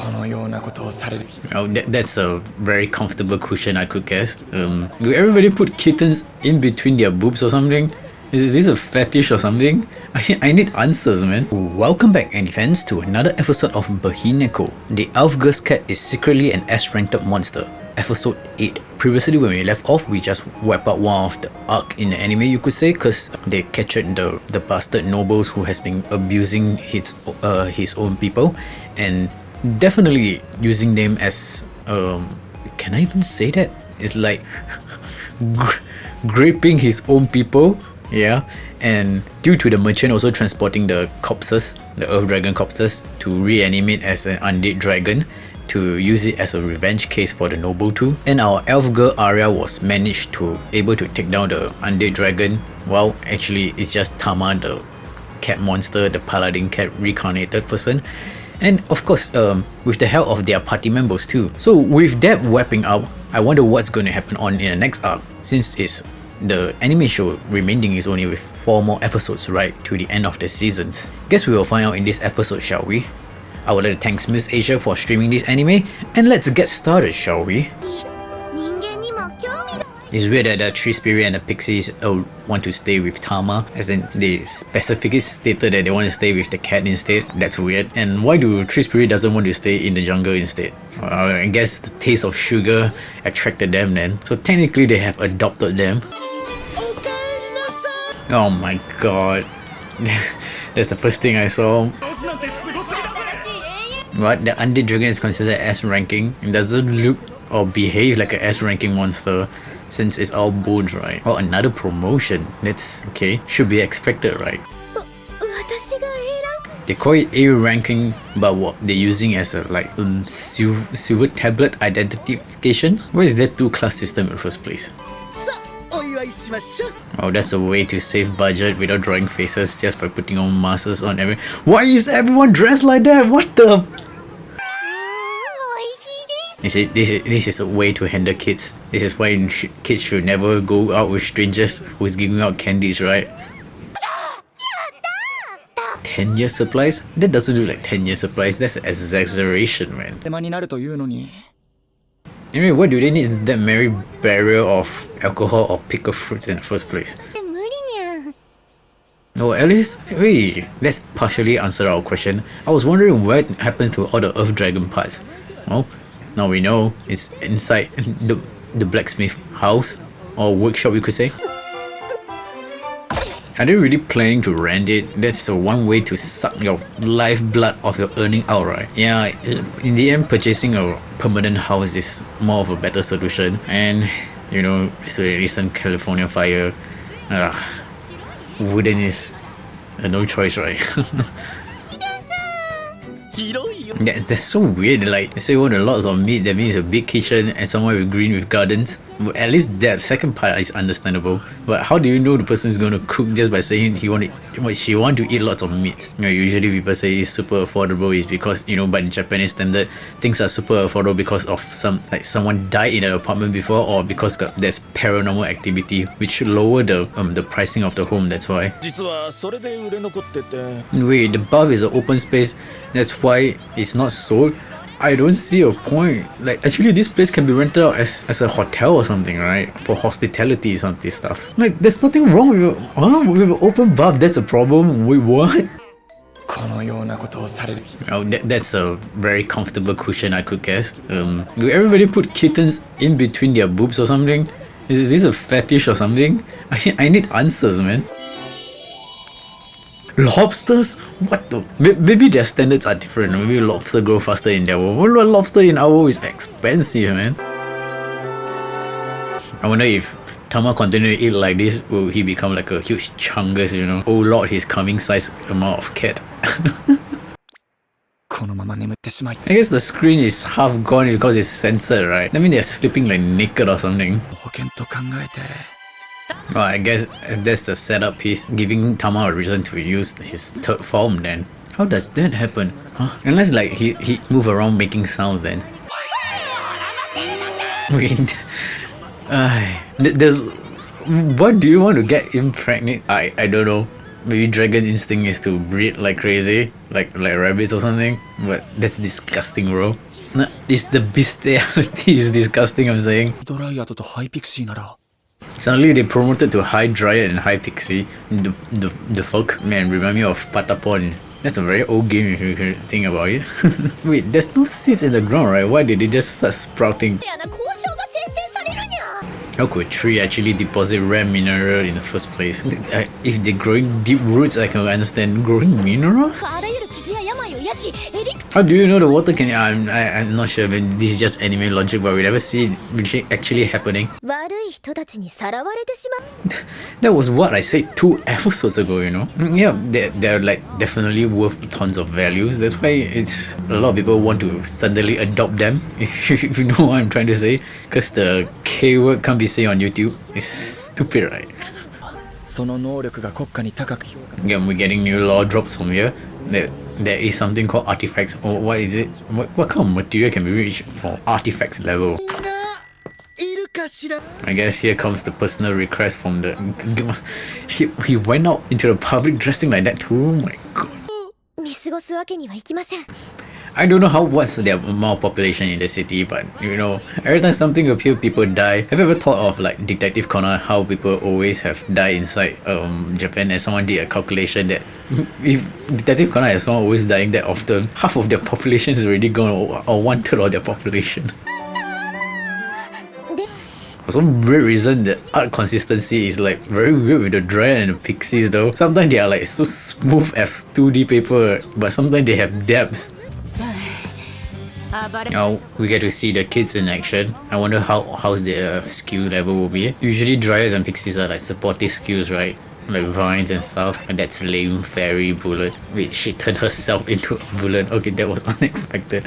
Oh, that's a very comfortable cushion, I could guess. Will everybody put kittens in between their boobs or something? Is this a fetish or something? I need answers, man. Welcome back, any fans, to another episode of Beheneko. The elf girl's cat is secretly an S-ranked monster. Episode 8. Previously, when we left off, we just wiped out one of the arc in the anime, you could say, because they captured the bastard nobles who has been abusing his own people, and definitely using them as can I even say that? It's like raping his own people. Yeah, and due to the merchant also transporting the corpses, the earth dragon corpses, to reanimate as an undead dragon, to use it as a revenge case for the noble too. And our elf girl Arya was managed to able to take down the undead dragon. Well, actually it's just Tama, the cat monster, the paladin cat reincarnated person. And of course, with the help of their party members too. So with that wrapping up, I wonder what's going to happen on in the next arc, since it's the anime show remaining is only with 4 more episodes right to the end of the seasons. Guess we will find out in this episode, shall we? I would like to thank Muse Asia for streaming this anime, and let's get started, shall we? It's weird that the tree spirit and the pixies want to stay with Tama, as in they specifically stated that they want to stay with the cat instead. That's weird. And why do tree spirit doesn't want to stay in the jungle instead? I guess the taste of sugar attracted them then. So technically they have adopted them. Oh my god. That's the first thing I saw. What? The undead dragon is considered S ranking. It doesn't look or behave like an S ranking monster, since it's all bones, right? Oh, another promotion. That's okay. Should be expected, right? They call it A ranking, but what they're using as a like silver tablet identification. Why is that 2-class system in the first place? Oh, that's a way to save budget without drawing faces just by putting on masks on everyone. Why is everyone dressed like that? What the? This is a way to handle kids. This is why kids should never go out with strangers who's giving out candies, right? 10-year supplies? That doesn't look like 10-year supplies. That's an exaggeration, man. Anyway, why do they need that merry barrier of alcohol or pickled fruits in the first place? No, at least, wait, let's partially answer our question. I was wondering what happened to all the earth dragon parts. Well, now we know it's inside the blacksmith house, or workshop you could say. Are they really planning to rent it? That's the one way to suck your lifeblood of your earning out, right? Yeah, in the end, purchasing a permanent house is more of a better solution. And, you know, it's a recent California fire. Wooden is no choice, right? That's so weird. Like, you say you want lots of meat, that means a big kitchen and somewhere with green with gardens. Well, at least that second part is understandable. But how do you know the person is going to cook just by saying she want to eat lots of meat? You know, usually people say it's super affordable is because, you know, by the Japanese standard, things are super affordable because of someone died in an apartment before, or because there's paranormal activity which lower the pricing of the home. That's why. Wait, the bath is an open space. That's why it's not sold. I don't see a point. Like, actually this place can be rented out as a hotel or something, right? For hospitality, some this stuff. Like, there's nothing wrong with an open bath. That's a problem. Wait, what? Oh, that's a very comfortable cushion, I could guess. Will everybody put kittens in between their boobs or something? Is this a fetish or something? I need answers, man. Lobsters? What the? Maybe their standards are different. Maybe lobster grow faster in their world. Well, lobster in our world is expensive, man. I wonder if Tama continue to eat like this, will he become like a huge chungus, you know? Oh lord, his coming size amount of cat. I guess the screen is half gone because it's censored, right? I mean, they're sleeping like naked or something. Well, I guess that's the setup piece, giving Tama a reason to use his third form then. How does that happen? Huh? Unless like he move around making sounds then. Wait, there's... What do you want to get impregnate? I don't know. maybe dragon instinct is to breed like crazy, like rabbits or something. But that's disgusting, bro. No, it's the bestiality is disgusting, I'm saying. ドライアドとハイピクシーなら Suddenly they promoted to High Dryad and High Pixie. The fuck? Man, remind me of Patapon. That's a very old game if you think about it. Wait, there's no seeds in the ground, right? Why did they just start sprouting? How could a tree actually deposit rare mineral in the first place? If they're growing deep roots, I can understand. Growing minerals? How do you know the water can... I'm not sure, but this is just anime logic, but we never see it actually happening. That was what I said 2 episodes ago, you know? Yeah, they're like definitely worth tons of values. That's why it's a lot of people want to suddenly adopt them, if you know what I'm trying to say. Because the K word can't be said on YouTube. It's stupid, right? その能力が国家に高く評価 Yeah, we're getting new law drops from here. There is something called artifacts. Oh, what is it? What kind of material can be reached for artifacts level? I guess here comes the personal request from the... He went out into the public dressing like that too? Oh my god. I don't know what's the amount of population in the city, but you know, every time something appears, people die. Have you ever thought of like Detective Conan, how people always have died inside Japan, and someone did a calculation that if Detective Conan has someone always dying that often, half of their population is already gone, or 1/3 of their population. For some weird reason, the art consistency is like very weird with the Dryad and the Pixies though. Sometimes they are like so smooth as 2D paper, but sometimes they have depths. Now we get to see the kids in action. I wonder how's their skill level will be. Usually Dryads and Pixies are like supportive skills, right? Like vines and stuff. And that's lame fairy bullet. Wait, she turned herself into a bullet. Okay, that was unexpected.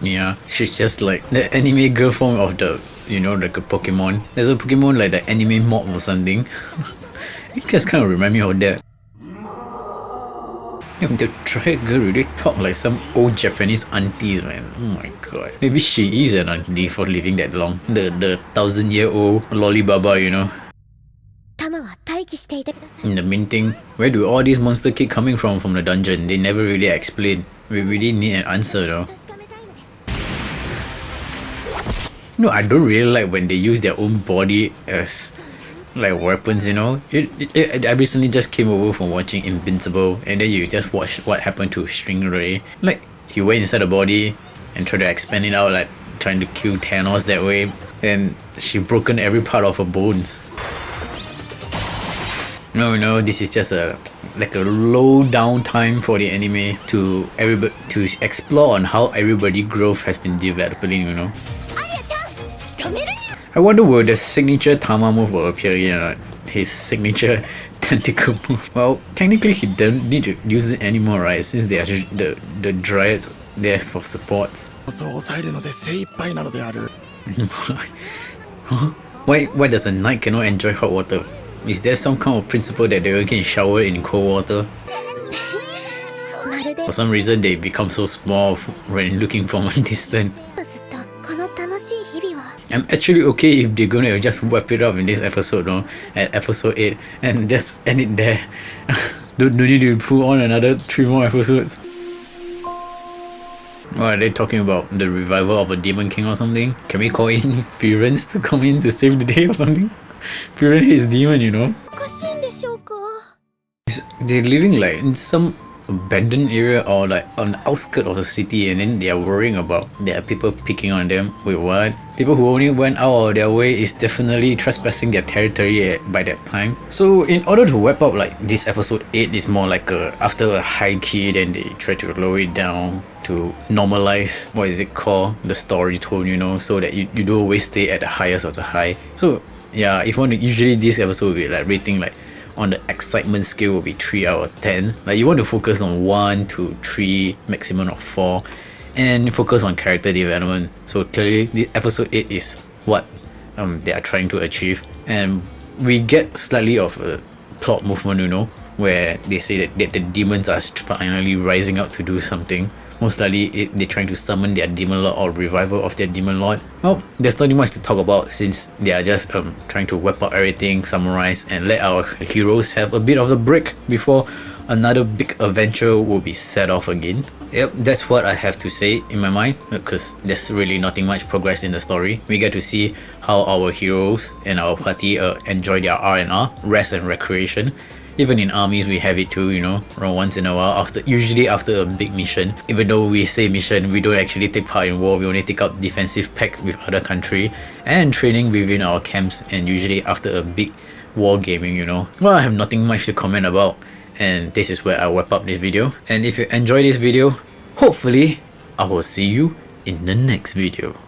Yeah, she's just like the anime girl form of the, you know, like a Pokemon. There's a Pokemon like the anime mob or something. It just kind of remind me of that. The Dryad girl really talk like some old Japanese aunties, man. Oh my god. Maybe she is an auntie for living that long. The 1,000-year-old lolly baba, you know. In the main thing, where do all these monsters keep coming from the dungeon? They never really explain. We really need an answer though. No, I don't really like when they use their own body as like weapons, you know. I recently just came over from watching Invincible, and then you just watch what happened to Stingray. Like, he went inside the body and tried to expand it out, like trying to kill Thanos that way, and she broken every part of her bones. No, this is just a low down time for the anime to explore on how everybody growth has been developing, you know. I wonder will the signature Tama move will appear again or not? His signature tentacle move. Well, technically he doesn't need to use it anymore, right? Since they are the Dryads there for support. Why does a knight cannot enjoy hot water? Is there some kind of principle that they can shower in cold water? For some reason they become so small when looking from a distance. I'm actually okay if they're gonna just wrap it up in this episode, no? At episode 8, and just end it there. don't need to pull on another 3 more episodes. What are they talking about? The revival of a demon king or something? Can we call in Firenze to come in to save the day or something? Firenze is demon, you know? They're living like in some abandoned area or like on the outskirts of the city, and then they are worrying about there are people picking on them. Wait, what? People who only went out of their way is definitely trespassing their territory by that time. So in order to wrap up, like this episode 8 is more like after a high key, then they try to lower it down to normalize, what is it called, the story tone, you know, so that you don't always stay at the highest of the high. So yeah, if you want to, usually this episode will be like rating like on the excitement scale will be 3 out of 10. Like you want to focus on 1 to 3, maximum of 4, and focus on character development. So clearly the episode 8 is what they are trying to achieve, and we get slightly of a plot movement, you know, where they say that the demons are finally rising up to do something. Most likely they're trying to summon their demon lord or revival of their demon lord. Well, there's nothing much to talk about since they are just trying to wipe out everything, summarize, and let our heroes have a bit of a break before another big adventure will be set off again. Yep, that's what I have to say in my mind, because there's really nothing much progress in the story. We get to see how our heroes and our party enjoy their R&R, rest and recreation. Even in armies we have it too, you know, around once in a while, usually after a big mission. Even though we say mission, we don't actually take part in war, we only take out defensive pact with other country and training within our camps, and usually after a big war gaming, you know. Well, I have nothing much to comment about, and this is where I wrap up this video. And if you enjoy this video, hopefully I will see you in the next video.